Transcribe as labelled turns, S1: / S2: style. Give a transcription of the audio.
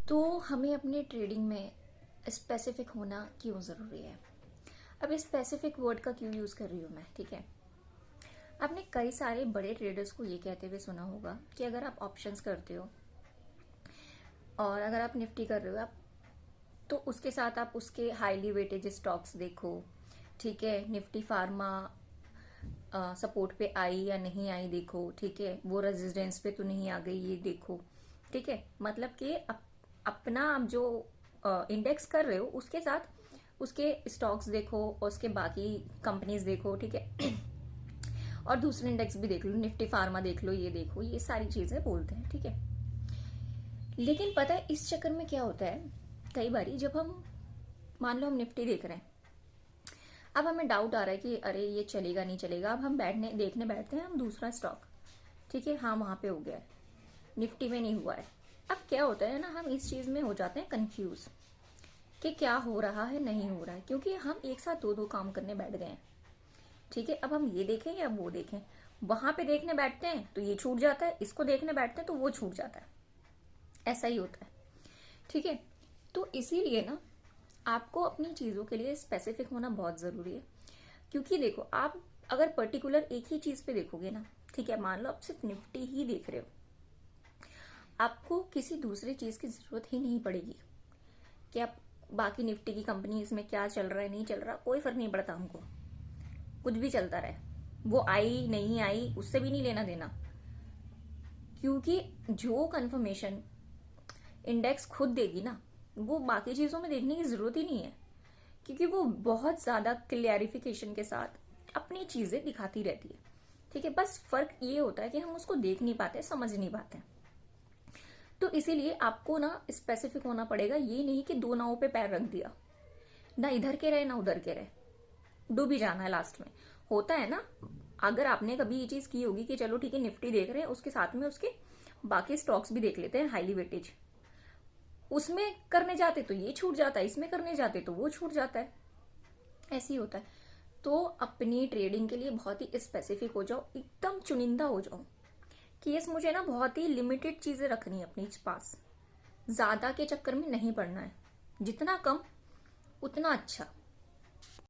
S1: तो हमें अपने ट्रेडिंग में स्पेसिफिक होना क्यों ज़रूरी है। अब स्पेसिफिक वर्ड का क्यों यूज़ कर रही हूँ मैं, ठीक है। आपने कई सारे बड़े ट्रेडर्स को ये कहते हुए सुना होगा कि अगर आप ऑप्शंस करते हो और अगर आप निफ्टी कर रहे हो आप, तो उसके साथ आप उसके हाईली वेटेज स्टॉक्स देखो, ठीक है। निफ्टी फार्मा सपोर्ट पे आई या नहीं आई देखो, ठीक है। वो रेजिस्टेंस पे तो नहीं आ गई ये देखो, ठीक है। मतलब कि अपना आप जो इंडेक्स कर रहे हो उसके साथ उसके स्टॉक्स देखो और उसके बाकी कंपनीज देखो, ठीक है। और दूसरे इंडेक्स भी देख लो, निफ्टी फार्मा देख लो, ये देखो, ये सारी चीजें बोलते हैं, ठीक है। लेकिन पता है इस चक्कर में क्या होता है, कई बारी जब हम मान लो हम निफ्टी देख रहे हैं, अब हमें डाउट आ रहा है कि अरे ये चलेगा नहीं चलेगा, अब हम बैठने देखने बैठते हैं हम दूसरा स्टॉक, ठीक है। हाँ वहां पे हो गया है, निफ्टी में नहीं हुआ है। अब क्या होता है ना, हम इस चीज में हो जाते हैं कंफ्यूज कि क्या हो रहा है नहीं हो रहा है, क्योंकि हम एक साथ दो दो काम करने बैठ गए हैं, ठीक है। अब हम ये देखें या वो देखें, वहां पे देखने बैठते हैं तो ये छूट जाता है, इसको देखने बैठते हैं तो वो छूट जाता है, ऐसा ही होता है, ठीक है। तो इसीलिए ना आपको अपनी चीजों के लिए स्पेसिफिक होना बहुत जरूरी है। क्योंकि देखो आप अगर पर्टिकुलर एक ही चीज पे देखोगे ना, ठीक है, मान लो आप सिर्फ निफ्टी ही देख रहे हो, आपको किसी दूसरी चीज की जरूरत ही नहीं पड़ेगी कि आप बाकी निफ्टी की कंपनीज में क्या चल रहा है नहीं चल रहा, कोई फर्क नहीं पड़ता हमको, कुछ भी चलता रहे, वो आई नहीं आई उससे भी नहीं लेना देना। क्योंकि जो कंफर्मेशन इंडेक्स खुद देगी ना, वो बाकी चीजों में देखने की जरूरत ही नहीं है, क्योंकि वो बहुत ज्यादा क्लियरिफिकेशन के साथ अपनी चीजें दिखाती रहती है, ठीक है। बस फर्क ये होता है कि हम उसको देख नहीं पाते, समझ नहीं पाते। तो इसीलिए आपको ना स्पेसिफिक होना पड़ेगा, ये नहीं कि दो नावों पे पैर रख दिया, ना इधर के रहे ना उधर के रहे, डूब ही जाना है लास्ट में। होता है ना, अगर आपने कभी ये चीज की होगी कि चलो ठीक है निफ्टी देख रहे हैं, उसके साथ में उसके बाकी स्टॉक्स भी देख लेते हैं हाईली वेटेज, उसमें करने जाते तो ये छूट जाता है, इसमें करने जाते तो वो छूट जाता है, ऐसे ही होता है। तो अपनी ट्रेडिंग के लिए बहुत ही स्पेसिफिक हो जाओ, एकदम चुनिंदा हो जाओ कि यस मुझे ना बहुत ही लिमिटेड चीजें रखनी है अपने पास, ज्यादा के चक्कर में नहीं पड़ना है, जितना कम उतना अच्छा।